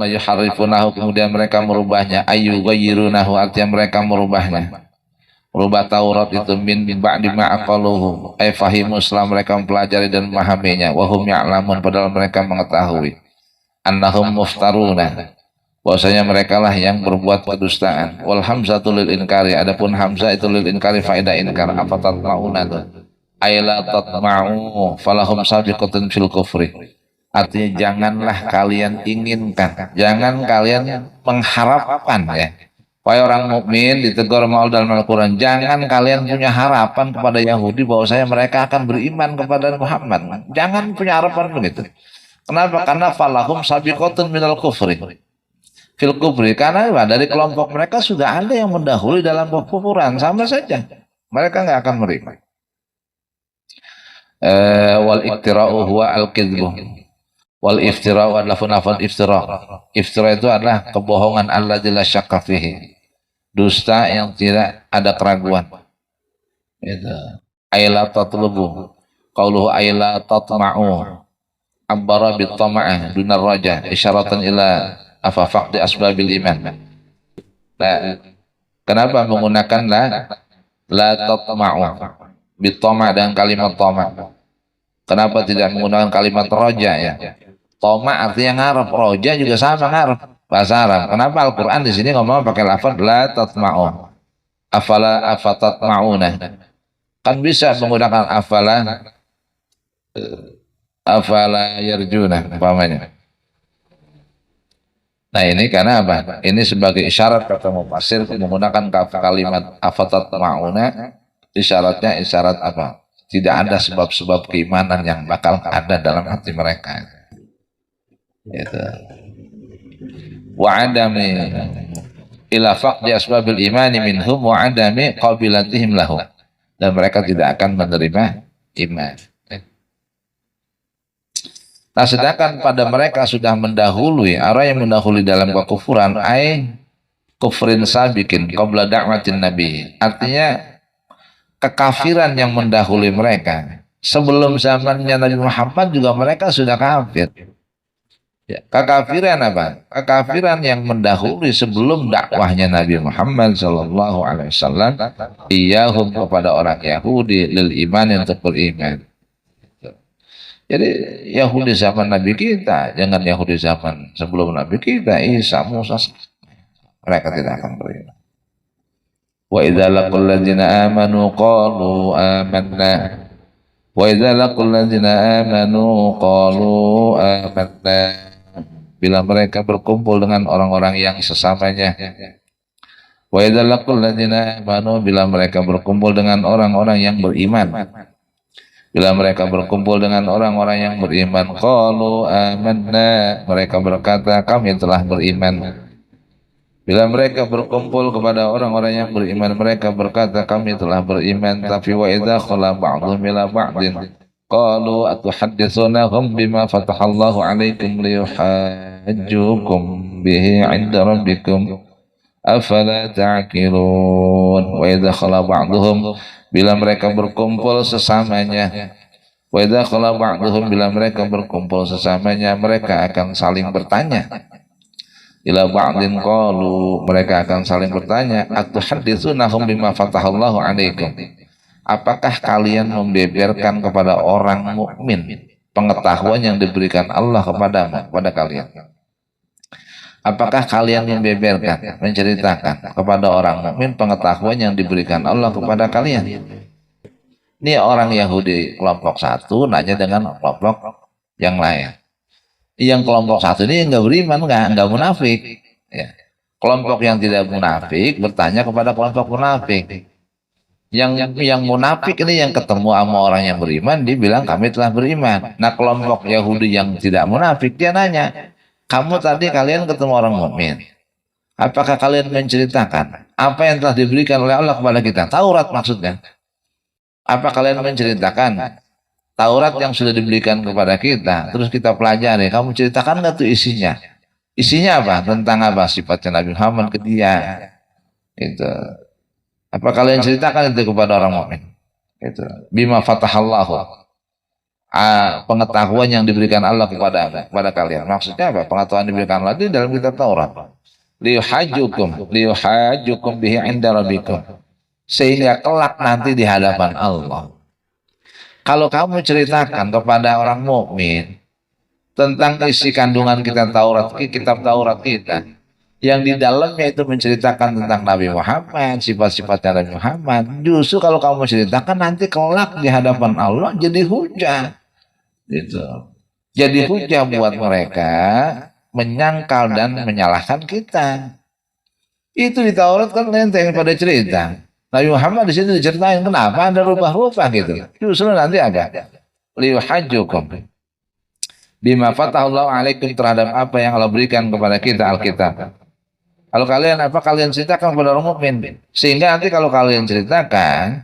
thumma yuharrifunahu, kemudian mereka merubahnya, ayu ghayyirunahu, artinya mereka merubahnya. Merubah Taurat itu min ba'di ma aqaluhu, ay fahimu, setelah mereka mempelajari dan memahaminya, wa hum ya'lamun, padahal mereka mengetahui, annahum muftaruna, bahwasanya mereka lah yang berbuat kedustaan. Wal hamzatu lil inkari, adapun hamzah itu lil inkari faedah inkar. Apa tatma'una itu? Ayla tatma'u falahum sabiqatun fil kufri, artinya janganlah kalian inginkan, jangan kalian mengharapkan ya. Wahai orang mukmin, ditegur maul dalam Al-Quran, jangan kalian punya harapan kepada Yahudi bahwasanya mereka akan beriman kepada Muhammad. Jangan punya harapan begitu. Kenapa? Karena falahum sabiqatun minal kufri fil kufri, karena dari kelompok mereka sudah ada yang mendahului dalam kekufuran, sama saja mereka nggak akan menerima. Wal iftira'u huwa al-kidbu, wal iftira'u adalah funafan iftira'. Iftira' itu adalah kebohongan alladzi la syakka fihi, dusta yang tidak ada keraguan. Itu ayla tatlubu, qauluhu ayla tatma'u, abbara bit tama'ah dunar raja, isyaratan ila afafaq di asbabil iman. Nah, kenapa menggunakan la tatma'u bit tama' dengan kalimat tama'? Kenapa tidak menggunakan kalimat roja ya? Toma artinya ngarep, roja juga sama ngarep, bahasa Arab. Kenapa Al-Quran di sini ngomong pakai lafaz la tatma'u? Afala afatatma'una? Kan bisa menggunakan afala yarjuna umpamanya. Nah ini karena apa? Ini sebagai isyarat, kata mufassir, menggunakan kalimat afatatma'una, isyaratnya isyarat apa? Tidak ada sebab-sebab keimanan yang bakal ada dalam hati mereka. Itu. Wa adami ila faqdi asbabil imani minhum wa adami qabilatihim lahu, dan mereka tidak akan menerima iman. Nah, sedangkan pada mereka sudah mendahului, orang yang mendahului dalam kekufuran, ai kufrin sabiqin qabla da'watin nabi, artinya kekafiran yang mendahului mereka. Sebelum zamannya Nabi Muhammad juga mereka sudah kafir. Ya, kekafiran apa? Kekafiran yang mendahului sebelum dakwahnya Nabi Muhammad Sallallahu Alaihi Wasallam, iyahum, kepada orang Yahudi, lil iman, untuk beriman. Jadi Yahudi zaman Nabi kita, jangan Yahudi zaman sebelum Nabi kita, Isa, Musa, mereka tidak akan beriman. Wa idza laqul ladzina amanu qalu amanna, wa idza laqul ladzina amanu qalu amanna, bila mereka berkumpul dengan orang-orang yang sesamanya. Wa idza laqul ladzina amanu, bila mereka berkumpul dengan orang-orang yang beriman. Bila mereka berkumpul dengan orang-orang yang beriman, qalu amanna, mereka berkata kami telah beriman. Bila mereka berkumpul kepada orang-orang yang beriman, mereka berkata kami telah beriman. Tapi wa idza khala ba'dhum ila ba'din qalu atuhadditsunahum bima fatahallahu 'alaikum liyuhajjukum bihi 'inda rabbikum afala ta'qilun. Wa idza khala ba'dhum, bila mereka berkumpul sesamanya, wa idza khala ba'dhum, bila mereka berkumpul sesamanya, mereka akan saling bertanya. Ila ba'din qalu, mereka akan saling bertanya, atuhadditsunahum bima fatahallahu 'alaikum, apakah kalian membeberkan kepada orang mukmin pengetahuan yang diberikan Allah kepada kalian? Apakah kalian membeberkan, menceritakan kepada orang mukmin pengetahuan yang diberikan Allah kepada kalian? Ini orang Yahudi kelompok satu nanya dengan kelompok yang lain. Yang kelompok satu ini nggak beriman, nggak munafik. Ya. Kelompok yang tidak munafik bertanya kepada kelompok munafik. Yang munafik ini yang ketemu sama orang yang beriman, dia bilang kami telah beriman. Nah, kelompok Yahudi yang tidak munafik, dia nanya, kamu tadi kalian ketemu orang mukmin, apakah kalian menceritakan apa yang telah diberikan oleh Allah kepada kita? Taurat maksudnya. Apa kalian menceritakan Taurat yang sudah diberikan kepada kita, terus kita pelajari, kamu ceritakan nggak tuh isinya? Isinya apa? Tentang apa sifatnya Nabi Muhammad ke dia? Itu. Apa kalian ceritakan itu kepada orang mukmin? Itu. Bima fatahallahu pengetahuan yang diberikan Allah kepada kalian. Maksudnya apa? Pengetahuan diberikan Allah itu dalam kitab Taurat. Liyuhajjukum bihi 'inda rabbikum. Sehingga kelak nanti di hadapan Allah. Kalau kamu ceritakan kepada orang mukmin tentang isi kandungan kitab Taurat kita, yang di dalamnya itu menceritakan tentang Nabi Muhammad, sifat-sifatnya Nabi Muhammad, justru kalau kamu ceritakan nanti kelak di hadapan Allah jadi hujah, gitu. Jadi hujah buat mereka menyangkal dan menyalahkan kita. Itu di Taurat kan lenteng pada cerita. Nabi Muhammad di sini diceritain kenapa ada rubah-rubah gitu. Justru nanti ada liyuhajjukum bima fatahallahu alaikum, terhadap apa yang Allah berikan kepada kita Alkitab. Kalau kalian ceritakan kepada orang mukmin, sehingga nanti kalau kalian ceritakan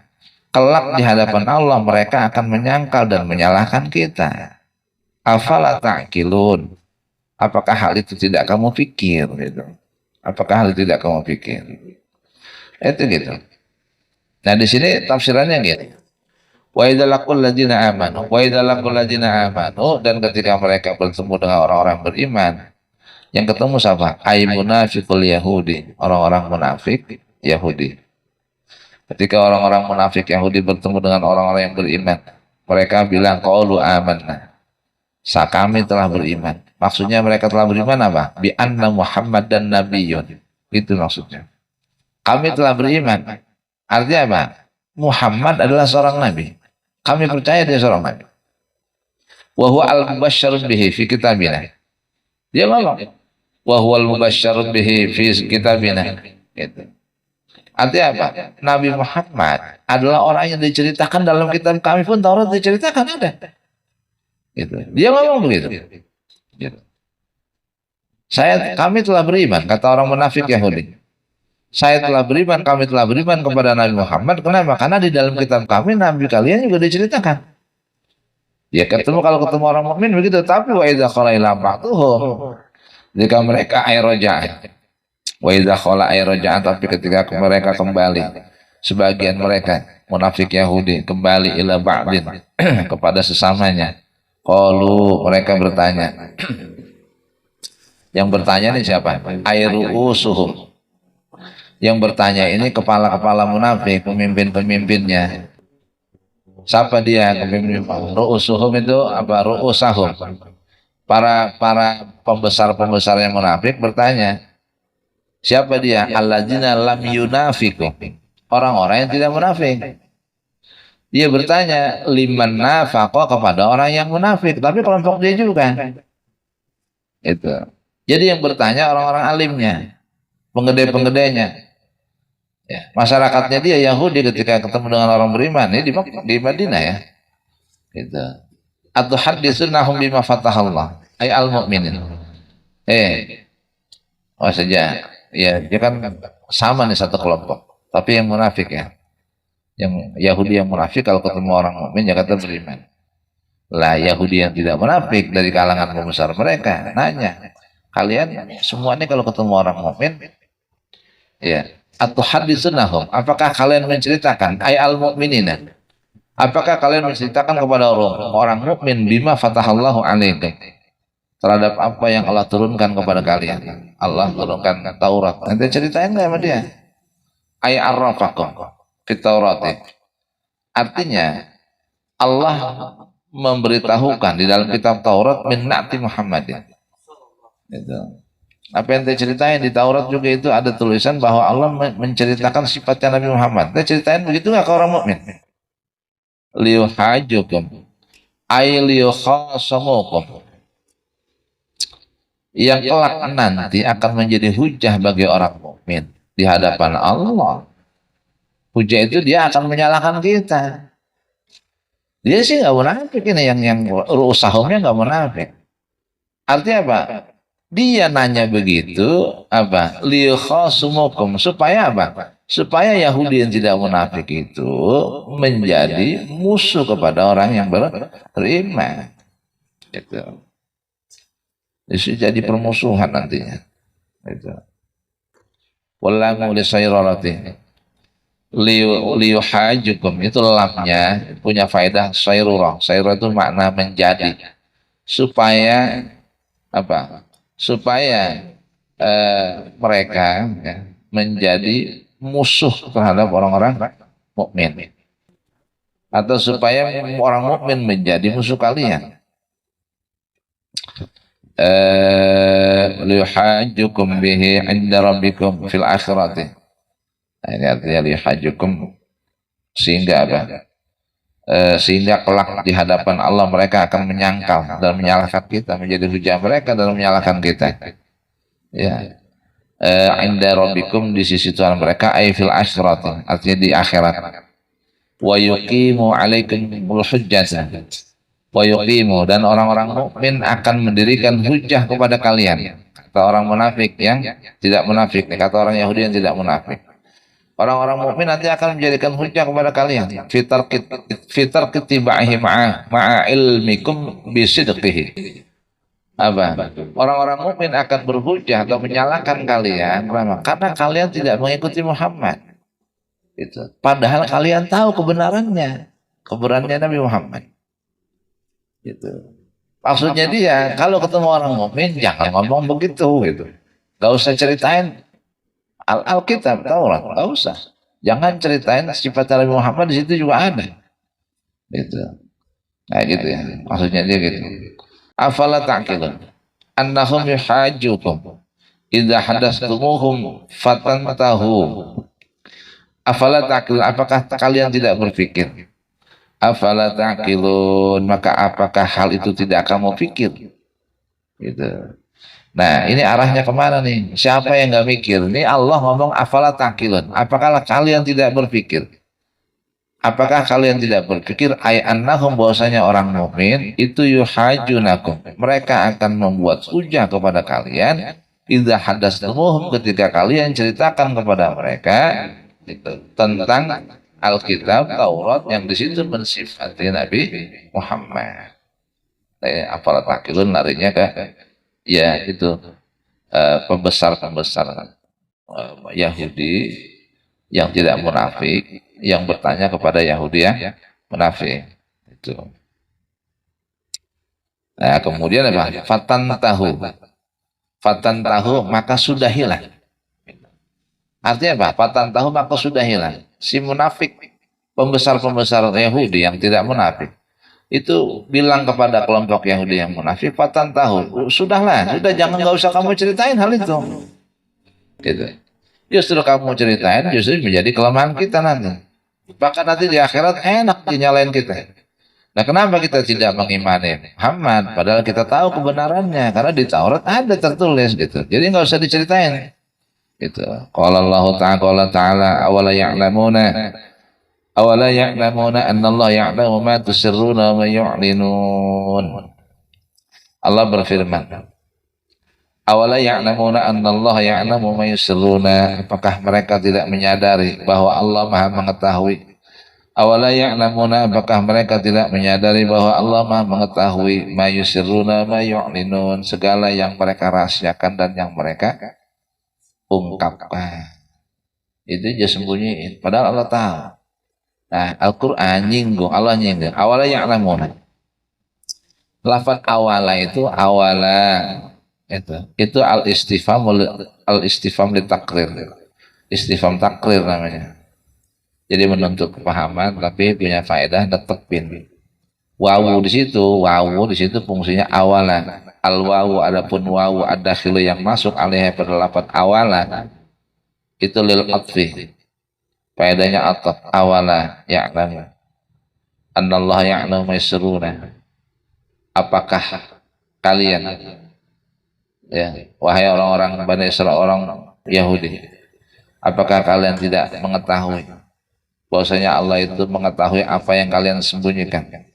kelak di hadapan Allah mereka akan menyangkal dan menyalahkan kita. Afala ta'qilun. Apakah hal itu tidak kamu pikir gitu? Apakah hal itu tidak kamu pikir? Itu gitu. Nah di sini tafsirannya gitu. Wa idza laqul ladzina amanu, dan ketika mereka bertemu dengan orang-orang beriman, yang ketemu siapa? Ay munafiqul Yahudi, orang-orang munafik Yahudi. Ketika orang-orang munafik Yahudi bertemu dengan orang-orang yang beriman, mereka bilang qaulu amanna. Kami telah beriman. Maksudnya mereka telah beriman apa? Bi anna Muhammad dan nabiyyun. Itu maksudnya. Kami telah beriman. Artinya apa? Muhammad adalah seorang nabi. Kami percaya dia seorang nabi. Wa huwa al-mubasysyarun bihi fi kitabina. Dia ngomong, wa huwa al-mubasysyarun bihi fi kitabina. Gitu. Artinya apa? Nabi Muhammad adalah orang yang diceritakan dalam kitab kami pun, Taurat diceritakan ada. Gitu. Dia ngomong begitu. Gitu. Kami telah beriman, kata orang munafik Yahudi. Kami telah beriman kepada Nabi Muhammad. Kenapa? Karena di dalam kitab kami Nabi kalian juga diceritakan. Ya kalau ketemu orang mukmin begitu. Tapi wa idza khala ila ba'dhum, jika mereka airoja'an. Wa idza khala airoja'an, tapi ketika mereka kembali, sebagian mereka munafik Yahudi kembali ila ba'din kepada sesamanya. Qalu, mereka bertanya. Yang bertanya ini siapa? Airusuhum. Yang bertanya ini kepala-kepala munafik, pemimpin-pemimpinnya. Siapa dia? Ru'usuhum itu apa? Ru'usahum. Para pembesar-pembesar yang munafik bertanya, siapa dia? Alladzina lam yunafiqu. Orang-orang yang tidak munafik. Dia bertanya, liman nafaqa, kepada orang yang munafik, tapi kelompok dia juga. Itu. Jadi yang bertanya orang-orang alimnya, penggede-penggedenya. Ya, masyarakatnya dia Yahudi ketika ketemu dengan orang beriman ini di Madinah ya. Gitu. Atau haditsunahum bima fatahallah ay al-mu'minin. Saja. Ya, dia kan sama nih satu kelompok. Tapi yang munafik ya. Yang Yahudi yang munafik kalau ketemu orang mukmin ya kata beriman. Lah Yahudi yang tidak munafik dari kalangan pembesar mereka nanya, kalian semua ini kalau ketemu orang mukmin ya, atau haditsunahum, apakah kalian menceritakan ay al mu'minina, apakah kalian menceritakan kepada orang mukmin bima fatahallahu alaikum, terhadap apa yang Allah turunkan kepada kalian. Allah turunkan Taurat, nanti ceritain nggak sama dia? Ay arrafaqum fit Taurati. Artinya Allah memberitahukan di dalam kitab Taurat min na'ti Muhammadin. Itu. Apa yang dia ceritain di Taurat juga itu ada tulisan bahwa Allah menceritakan sifatnya Nabi Muhammad. Dia ceritain begitu nggak ke orang mukmin? Liyuhajjukum ay liyukhasamukum, yang kelak nanti akan menjadi hujah bagi orang mukmin di hadapan Allah. Hujah itu dia akan menyalahkan kita. Dia sih nggak munafik ini, yang rusahumnya nggak munafik. Artinya apa? Dia nanya begitu apa? Liyukhasumukum, supaya apa? Supaya Yahudi yang tidak munafik itu menjadi musuh kepada orang yang beriman. Itu. Itu jadi permusuhan nantinya. Itu. Wallahu lisairati. liyuhajukum itu lamnya punya faedah sayrurah. Sayrurah itu makna menjadi, supaya apa? Supaya mereka ya, menjadi musuh terhadap orang-orang mukmin, atau supaya orang mukmin menjadi musuh kalian. Liyuhajukum bihi 'inda rabbikum fil akhirati. Nah, ini artinya liyuhajukum, sehingga apa? Sehingga kelak di hadapan Allah mereka akan menyangkal dan menyalahkan kita, menjadi hujah mereka dan menyalahkan kita. Ya, 'inda rabbikum, di sisi Tuhan mereka, ay fil akhirati, artinya di akhirat. Wa yuqimu 'alaikumul hujjata. Wa yuqimu, dan orang-orang mukmin akan mendirikan hujah kepada kalian. Kata orang munafik yang tidak munafik, kata orang Yahudi yang tidak munafik. Orang-orang mukmin nanti akan menjadikan hujah kepada kalian. Fitar ketibahi ma'a ilmikum bisidqihi. Apa? Orang-orang mukmin akan berhujah atau menyalahkan kalian karena kalian tidak mengikuti Muhammad. Itu. Padahal kalian tahu kebenarannya Nabi Muhammad. Gitu. Maksudnya dia kalau ketemu orang mukmin jangan ngomong begitu gitu. Gak usah ceritain Alkitab, Taurat, gak usah. Jangan ceritain sifat Nabi Muhammad, di situ juga ada. Gitu. Nah gitu ya. Maksudnya dia gitu. Afala ta'qilun annahum yuhajukum idza hadastumuhum fatantahu. Afala ta'qilun, apakah kalian tidak berpikir? Afala ta'qilun, maka apakah hal itu tidak kamu pikir? Gitu. Nah, ini arahnya kemana nih? Siapa yang nggak mikir? Ini Allah ngomong afala ta'qilun. Apakah kalian tidak berpikir? Apakah kalian tidak berpikir ay annahum, bahwasanya orang mukmin itu yuhajunakum, mereka akan membuat hujah kepada kalian idza hadastumuhum, ketika kalian ceritakan kepada mereka itu tentang Alkitab, Taurat, yang di situ mensifati Nabi Muhammad. Afala ta'qilun larinya ke ya itu pembesar-pembesar Yahudi yang tidak munafik, yang bertanya kepada Yahudi yang munafik. Itu. Nah, kemudian apa? Fatan tahu maka sudah hilang. Artinya apa? Fatan tahu maka sudah hilang. Si munafik, pembesar-pembesar Yahudi yang tidak munafik, itu bilang kepada kelompok Yahudi yang munafik, fatan tahu, sudahlah, sudah, jangan, nggak usah kamu ceritain hal itu. Gitu. Justru kamu ceritain, justru menjadi kelemahan kita nanti. Bahkan nanti di akhirat enak dinyalain kita. Nah, kenapa kita tidak mengimani Muhammad? Padahal kita tahu kebenarannya, karena di Taurat ada tertulis gitu. Jadi nggak usah diceritain. Gitu. Qala Allah Ta'ala awala ya'lamuna anna Allah ya'lamu ma tusirruna wa ma yu'linun. Allah berfirman, awala ya'lamuna anna Allah ya'lamu ma yusirruna, apakah mereka tidak menyadari bahwa Allah Maha mengetahui? Awala ya'lamuna, apakah mereka tidak menyadari bahwa Allah Maha mengetahui ma yusirruna ma yu'linun, segala yang mereka rahasiakan dan yang mereka ungkapkan. Itu dia sembunyiin, padahal Allah tahu. Nah, Al-Quran nyinggung, Allah nyinggung awala ya'lamuna. Lafaz awala itu itu al-istifham li takrir. Istifham takrir namanya. Jadi menuntut kepahaman tapi punya faedah netepin. Wawu di situ fungsinya awala. Al-wawu, adapun wawu ad-dakhilu yang masuk alaihi pada lafaz awala itu lil atfi. Faedahnya ataf, awala ya'lamu annallaha ya'lamu ma yusirruna. Apakah kalian, ya wahai orang-orang Bani Israil, orang Yahudi, apakah kalian tidak mengetahui bahwasanya Allah itu mengetahui apa yang kalian sembunyikan?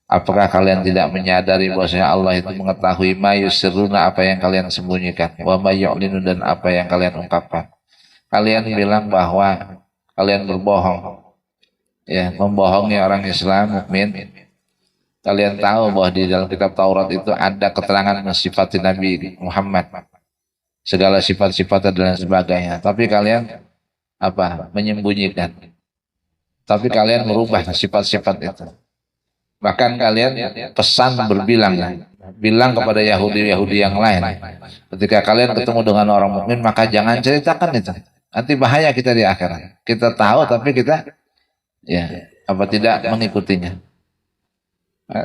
Apakah kalian tidak menyadari bahwasanya Allah itu mengetahui ma yusirruna, apa yang kalian sembunyikan, wa ma yu'linun, dan apa yang kalian ungkapkan? Kalian bilang bahwa kalian berbohong, ya, membohongi orang Islam mukmin. Kalian tahu bahwa di dalam kitab Taurat itu ada keterangan mensifati Nabi Muhammad, segala sifat-sifatnya dan sebagainya. Tapi kalian apa? Menyembunyikan. tapi kalian merubah sifat-sifat itu. Bahkan kalian pesan berbilang, bilang kepada Yahudi-Yahudi yang lain, ketika kalian ketemu dengan orang mukmin maka jangan ceritakan itu. Nanti bahaya kita di akhirat. Kita tahu tapi kita tidak mengikutinya.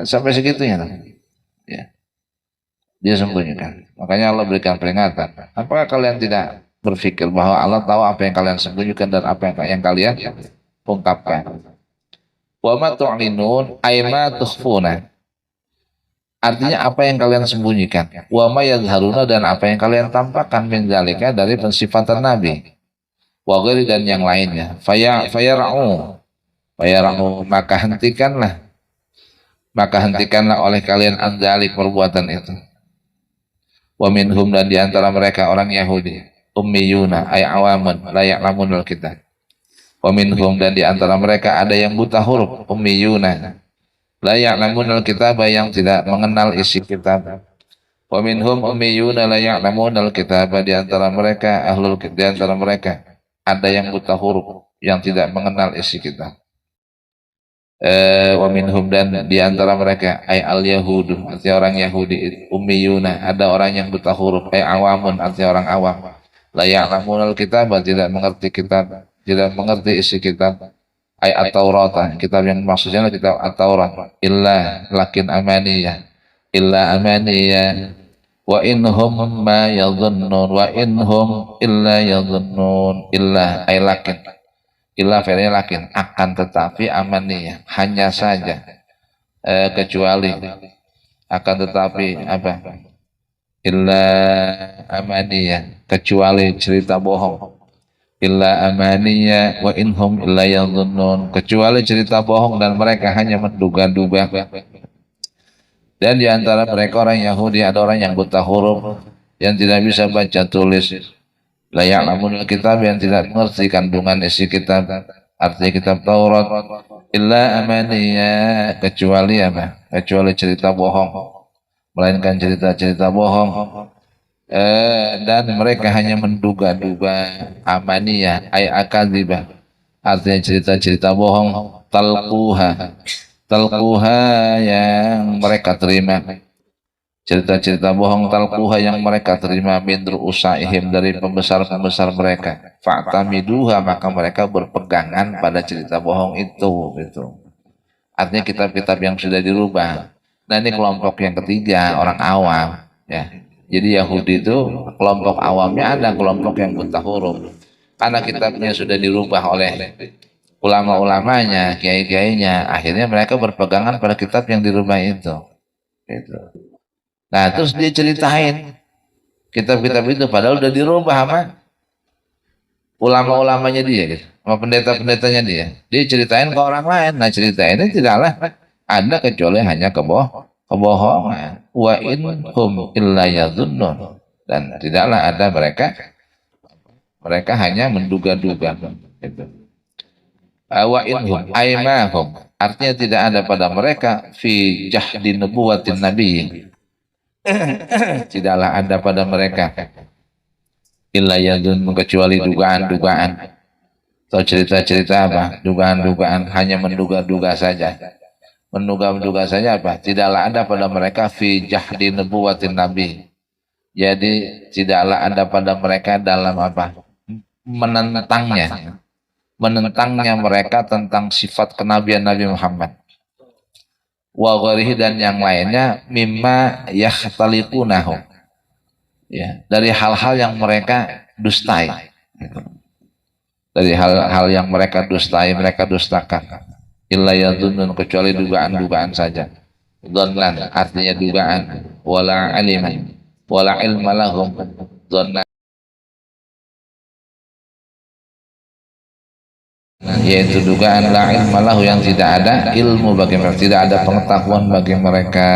Sampai segitunya. Ya. Dia sembunyikan. Makanya Allah berikan peringatan. Apakah kalian tidak berpikir bahwa Allah tahu apa yang kalian sembunyikan dan apa yang kalian ungkapkan? Wa ma tu'linun ay ma tukhfuna. Artinya apa yang kalian sembunyikan. Wa ma yadharuna, dan apa yang kalian tampakkan min zalika dari pensifatan Nabi. Wa ghairi, dan yang lainnya. Fayara'u, maka hentikanlah oleh kalian andzalik, perbuatan itu. Wa minhum, dan diantara mereka orang Yahudi, ummiyuna ay awamun la ya'lamunul kitab. Wa minhum, dan diantara mereka ada yang buta huruf, ummiyuna la ya'lamunul kitab, yang tidak mengenal isi kitab. Wa minhum ummiyuna la ya'lamunul kitab, diantara mereka diantara mereka ada yang buta huruf yang tidak mengenal isi kitab. Wa minhum, dan diantara mereka ay al yahudu, artinya orang Yahudi, ummiyuna ada orang yang buta huruf, ay awamun artinya orang awam, la ya'lamunul kitab, tidak mengerti kitab, tidak mengerti isi kitab, ay at-Taurat, kitab yang maksudnya kitab at-Taurat, illa amaniyah, wa inhum ma yadhunnun, wa inhum illa yadhunnun, illa ay lakin, illa fi'il lakin, akan tetapi, amaniyah hanya saja, kecuali, akan tetapi apa, illa amaniyah kecuali cerita bohong, illa amaniya wa inhum illa yadhunnun, kecuali cerita bohong dan mereka hanya menduga-duga. Dan diantara mereka orang Yahudi ada orang yang buta huruf, yang tidak bisa baca tulis, la ya'lamunul kitab, yang tidak mengerti kandungan isi kitab, artinya kitab Taurat, illa amaniya kecuali apa? Kecuali cerita bohong, melainkan cerita-cerita bohong. Dan mereka hanya menduga-duga, amaniyah ay akadzibah, artinya cerita-cerita bohong, talquha yang mereka terima, cerita-cerita bohong talquha yang mereka terima, min ru'usaihim, dari pembesar-pembesar mereka, fa'tamiduha, maka mereka berpegangan pada cerita bohong itu gitu. Artinya kitab-kitab yang sudah dirubah. Nah ini kelompok yang ketiga, orang awam ya. Jadi Yahudi itu kelompok awamnya, ada kelompok yang buta huruf. Karena kitabnya sudah dirubah oleh ulama-ulamanya, kiai-kiainya, akhirnya mereka berpegangan pada kitab yang dirubah itu. Gitu. Nah terus dia ceritain kitab-kitab itu, padahal udah dirubah sama ulama-ulamanya dia, gitu, sama pendeta-pendetanya dia. Dia ceritain ke orang lain. Nah cerita ini tidaklah ada kecuali hanya kebohongan. Wa inhum illa yadhunnun, dan tidaklah ada mereka hanya menduga-duga gitu. Wa inhum aymahum, artinya tidak ada pada mereka fi jahdi nubuwatin nabi, tidaklah ada pada mereka illa yadhunnun kecuali dugaan-dugaan atau cerita-cerita apa, dugaan-dugaan, hanya menduga-duga saja. Menduga-duga saja apa? Tidaklah ada pada mereka fi jahdi nubuwatin nabi. Jadi tidaklah ada pada mereka dalam apa? Menentangnya mereka tentang sifat kenabian Nabi Muhammad. Wa ghairihi, dan yang lainnya, mimma yakhtaliqunahu. Ya, dari hal-hal yang mereka dustai. Dari hal-hal yang mereka dustai, mereka dustakan. Illa yadhunnun kecuali dugaan-dugaan saja. Dhannan artinya dugaan, wala aliman wala ilma lahum, dhannan yaitu dugaan, la ilma lahu yang tidak ada ilmu bagi mereka, tidak ada pengetahuan bagi mereka.